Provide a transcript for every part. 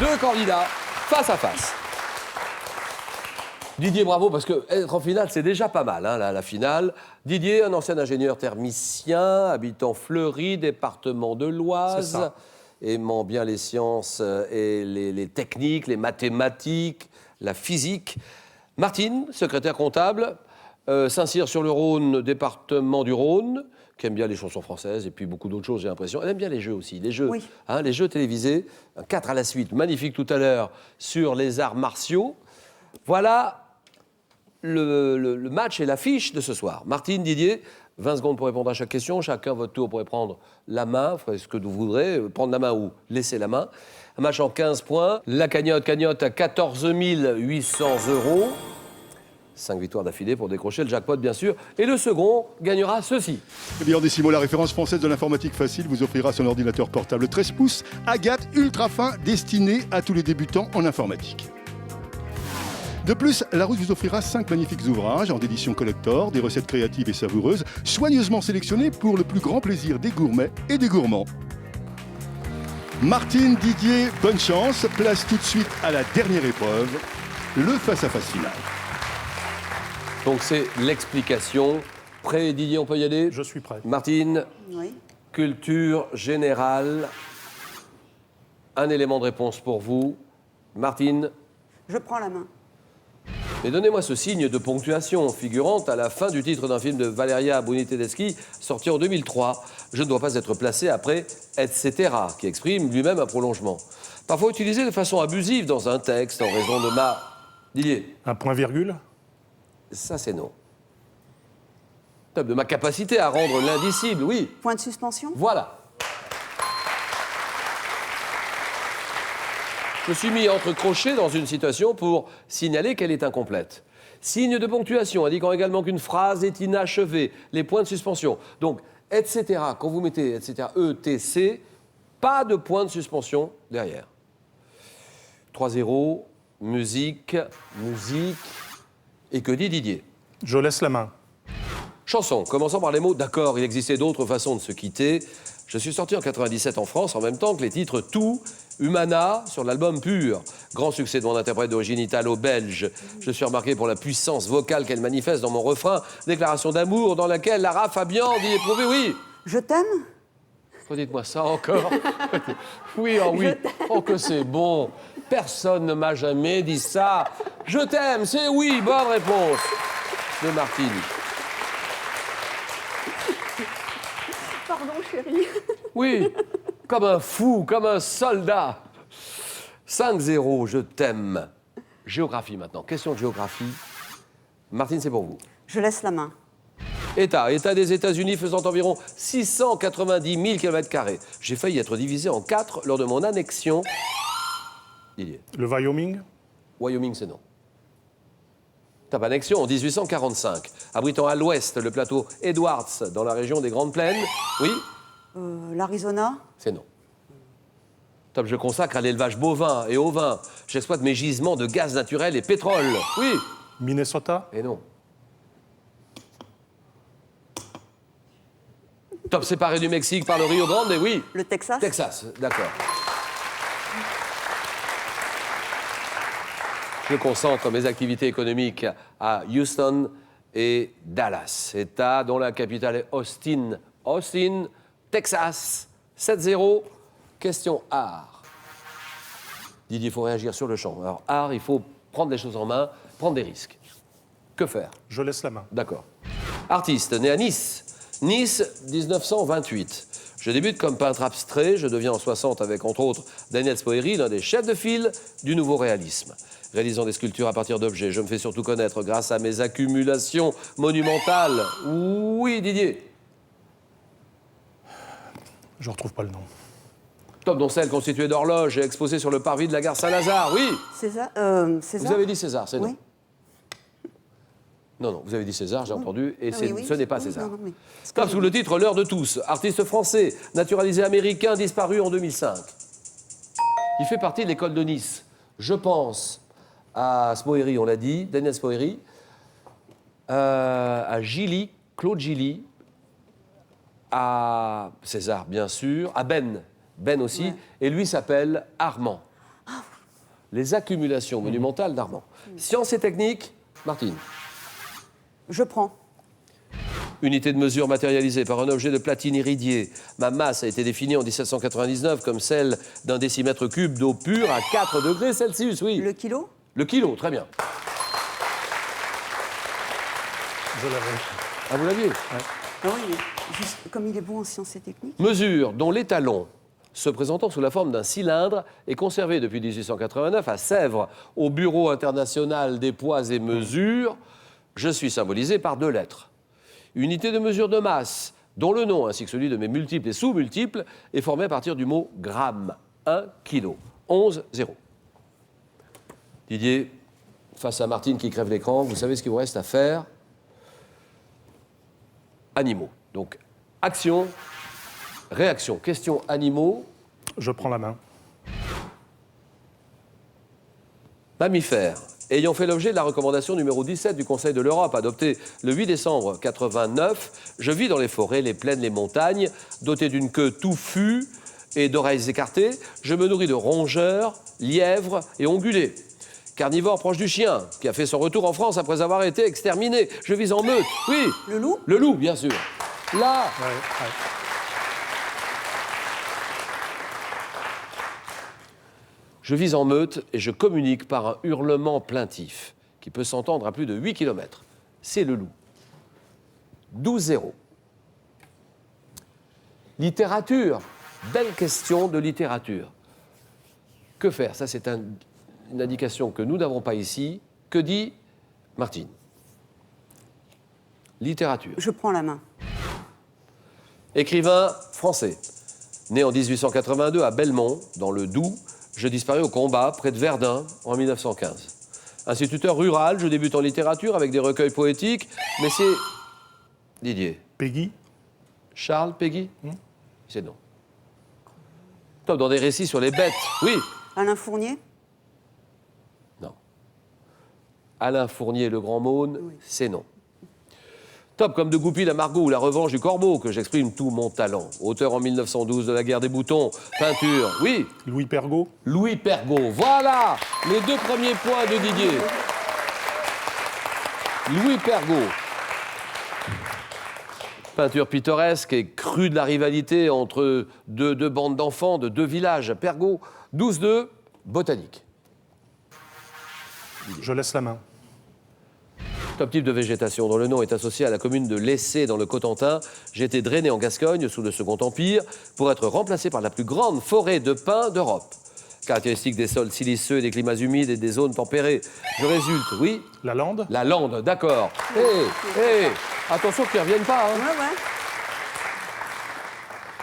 Deux candidats face à face. Didier, bravo, parce que être en finale, c'est déjà pas mal, hein, la finale. Didier, un ancien ingénieur thermicien, habitant Fleury, département de l'Oise, aimant bien les sciences et les techniques, les mathématiques, la physique. Martine, secrétaire comptable, Saint-Cyr-sur-le-Rhône, département du Rhône, qui aime bien les chansons françaises et puis beaucoup d'autres choses, j'ai l'impression. Elle aime bien les jeux aussi, les jeux, oui. Hein, les jeux télévisés. 4 à la suite, magnifique tout à l'heure, sur les arts martiaux. Voilà le match et l'affiche de ce soir. Martine, Didier, 20 secondes pour répondre à chaque question. Chacun, votre tour, pourrait prendre la main, ferez ce que vous voudrez, prendre la main ou laisser la main. Un match en 15 points. La cagnotte à 14 800 €. 5 victoires d'affilée pour décrocher le jackpot, bien sûr. Et le second gagnera ceci. Eh bien, en décimo, la référence française de l'informatique facile vous offrira son ordinateur portable 13 pouces, Agathe ultra fin, destiné à tous les débutants en informatique. De plus, Larousse vous offrira 5 magnifiques ouvrages en édition collector, des recettes créatives et savoureuses, soigneusement sélectionnées pour le plus grand plaisir des gourmets et des gourmands. Martine, Didier, bonne chance. Place tout de suite à la dernière épreuve, le face-à-face final. Donc c'est l'explication. Prêt, Didier, on peut y aller? Je suis prêt. Martine, Oui. culture générale. Un élément de réponse pour vous. Martine, Je prends la main. et donnez-moi ce signe de ponctuation figurant à la fin du titre d'un film de Valeria Bruni Tedeschi, sorti en 2003. Je ne dois pas être placé après « etc.», qui exprime lui-même un prolongement. Parfois utilisé de façon abusive dans un texte en raison de ma... Didier, Un point-virgule? ça c'est non. De ma capacité à rendre l'indicible, oui. Point de suspension. Voilà. Je me suis mis entre crochets dans une situation pour signaler qu'elle est incomplète. Signe de ponctuation indiquant également qu'une phrase est inachevée. Les points de suspension. Donc, etc. Quand vous mettez etc. ETC, pas de point de suspension derrière. 3-0, musique. Et que dit Didier? Je laisse la main. Chanson, commençant par les mots « D'accord, il existait d'autres façons de se quitter ». Je suis sorti en 97 en France, en même temps que les titres « Tout », Humana, sur l'album Pur. Grand succès de mon interprète d'origine italo-belge. Je suis remarqué pour la puissance vocale qu'elle manifeste dans mon refrain. Déclaration d'amour dans laquelle Lara Fabian dit éprouver « Oui ». Je t'aime. Redites-moi ça encore. Oui, oh oui. Oh que c'est bon. Personne ne m'a jamais dit ça. Je t'aime, c'est oui. Bonne réponse de Martine. Pardon, chérie. Oui, comme un fou, comme un soldat. 5-0, je t'aime. Géographie maintenant. Question de géographie. Martine, c'est pour vous. Je laisse la main. État des États-Unis faisant environ 690 000 km². J'ai failli être divisé en 4 lors de mon annexion. Didier. Le Wyoming? Wyoming, c'est non. Top annexion en 1845, abritant à l'ouest le plateau Edwards dans la région des Grandes Plaines. Oui, L'Arizona. c'est non. Top, je consacre à l'élevage bovin et ovin. J'exploite mes gisements de gaz naturel et pétrole. Oui, Minnesota? et non. Top, séparé du Mexique par le Rio Grande, et oui. Le Texas. Texas, d'accord. Je concentre mes activités économiques à Houston et Dallas, État dont la capitale est Austin. Austin, Texas, 7-0. Question art. Didier, il faut réagir sur le champ. Alors, art, il faut prendre les choses en main, prendre des risques. Que faire? Je laisse la main. D'accord. Artiste, né à Nice. Nice, 1928. Je débute comme peintre abstrait. Je deviens en 60 avec, entre autres, Daniel Spoeri, l'un des chefs de file du nouveau réalisme. Réalisant des sculptures à partir d'objets, je me fais surtout connaître grâce à mes accumulations monumentales. Oui, Didier. Je retrouve pas le nom. Top, dont celle constituée d'horloges et exposée sur le parvis de la gare Saint-Lazare. Oui. César. César. Vous avez dit César, c'est non. Oui. Non, vous avez dit César, j'ai entendu, et Ah oui. ce n'est pas Oui, César. non, mais- Top, sous le titre L'heure de tous, artiste français, naturalisé américain, disparu en 2005. Il fait partie de l'école de Nice. Je pense à Spoeri, on l'a dit, Daniel Spoeri, à Gilly, Claude Gilly, à César, bien sûr, à Ben aussi, Ouais. et lui s'appelle Armand. les accumulations monumentales d'Armand. Sciences et techniques, Martine. Je prends. Unité de mesure matérialisée par un objet de platine iridiée. Ma masse a été définie en 1799 comme celle d'un décimètre cube d'eau pure à 4 degrés Celsius, oui. Le kilo? Le kilo, très bien. Je l'avais. Ah, vous l'aviez? Ah oui, mais juste comme il est bon en sciences et techniques. Mesure dont l'étalon, se présentant sous la forme d'un cylindre, est conservé depuis 1889 à Sèvres, au Bureau international des poids et mesures. Je suis symbolisé par 2 lettres. Unité de mesure de masse, dont le nom, ainsi que celui de mes multiples et sous-multiples, est formé à partir du mot gramme. 1 kilo. 11-0. Didier, face à Martine qui crève l'écran, vous savez ce qu'il vous reste à faire? Animaux. Donc, action, réaction. Question animaux. Je prends la main. Mammifères. Ayant fait l'objet de la recommandation numéro 17 du Conseil de l'Europe, adoptée le 8 décembre 1989, je vis dans les forêts, les plaines, les montagnes, doté d'une queue touffue et d'oreilles écartées. Je me nourris de rongeurs, lièvres et ongulés. Carnivore proche du chien, qui a fait son retour en France après avoir été exterminé. Je vis en meute. Oui. Le loup? Le loup, bien sûr. Là, Ouais. je vis en meute et je communique par un hurlement plaintif qui peut s'entendre à plus de 8 km. C'est le loup. 12-0. Littérature. Belle question de littérature. Que faire? Ça, c'est une indication que nous n'avons pas ici. Que dit Martine? Littérature. Je prends la main. Écrivain français. Né en 1882 à Belmont, dans le Doubs, je disparais au combat près de Verdun en 1915. Instituteur rural, je débute en littérature avec des recueils poétiques, mais c'est... Didier. Peggy. Charles Peggy? C'est non. Top, dans des récits sur les bêtes. Oui. Alain Fournier? Non. Alain Fournier, le Grand Maune, Oui. c'est non. Top comme de Goupil à Margot ou La Revanche du Corbeau, que j'exprime tout mon talent. Auteur en 1912 de La Guerre des Boutons, peinture, oui. Louis Pergaud. Louis Pergaud, voilà les 2 premiers points de Didier. Louis Pergaud. Peinture pittoresque et crue de la rivalité entre deux bandes d'enfants de 2 villages. Pergaud, 12-2, botanique. Je laisse la main. Top type de végétation dont le nom est associé à la commune de Lessé dans le Cotentin. J'ai été drainé en Gascogne sous le Second Empire pour être remplacé par la plus grande forêt de pins d'Europe. Caractéristique des sols siliceux, des climats humides et des zones tempérées. Je résulte, oui. La lande. La lande, d'accord. Hé, attention qu'ils ne reviennent pas. Hein. Ouais.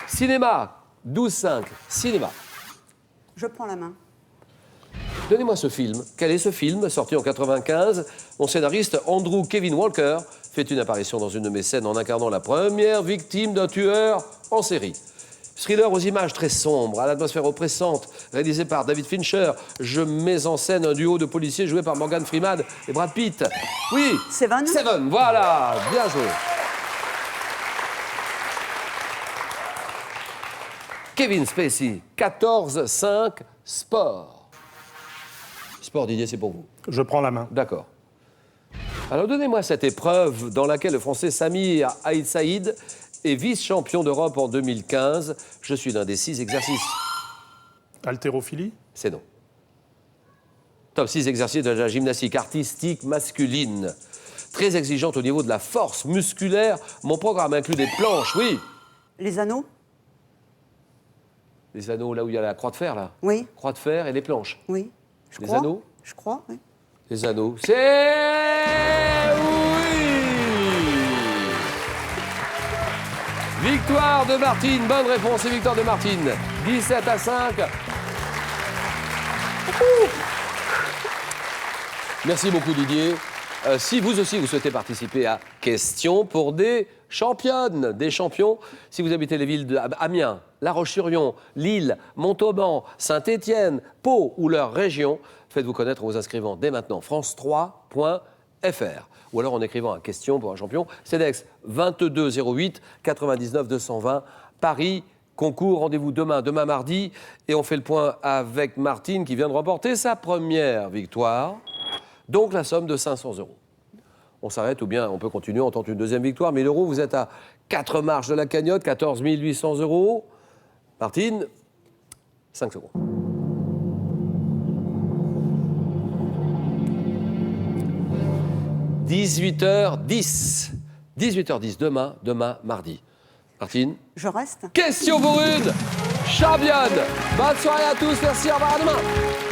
Cinéma, 12-5, cinéma. Je prends la main. Donnez-moi ce film. Quel est ce film, sorti en 1995? Mon scénariste Andrew Kevin Walker fait une apparition dans une de mes scènes en incarnant la première victime d'un tueur en série. Thriller aux images très sombres, à l'atmosphère oppressante, réalisé par David Fincher. Je mets en scène un duo de policiers joués par Morgan Freeman et Brad Pitt. Oui. Seven? Seven, voilà, bien joué. Kevin Spacey, 14-5, sport. Sport, Didier, c'est pour vous. Je prends la main. D'accord. Alors donnez-moi cette épreuve dans laquelle le Français Samir Aïd Saïd est vice-champion d'Europe en 2015. Je suis l'un des 6 exercices. Haltérophilie. C'est non. Top 6 exercices de la gymnastique artistique masculine. Très exigeante au niveau de la force musculaire. Mon programme inclut des planches, oui. Les anneaux? Les anneaux, là où il y a la croix de fer, là. Oui. Croix de fer et les planches. Oui. Je Les crois. anneaux? Je crois, oui. Les anneaux. C'est oui. Victoire de Martine. Bonne réponse et victoire de Martine. 17-5. Merci beaucoup Didier. Si vous aussi vous souhaitez participer à Questions pour des championnes, des champions, si vous habitez les villes d'Amiens, La Roche-sur-Yon, Lille, Montauban, Saint-Étienne, Pau ou leur région, faites-vous connaître en vous inscrivant dès maintenant france3.fr ou alors en écrivant à Questions pour un champion, CEDEX 22 08 99 220 Paris concours. Rendez-vous demain mardi. Et on fait le point avec Martine qui vient de remporter sa première victoire. Donc la somme de 500 €. On s'arrête ou bien on peut continuer, on tente une deuxième victoire. 1000 €, vous êtes à 4 marches de la cagnotte, 14 800 €. Martine, 5 secondes. « 18h10. 18h10, demain, mardi. Martine. Je reste. Question pour une championne. Bonne soirée à tous, merci, au revoir, à demain.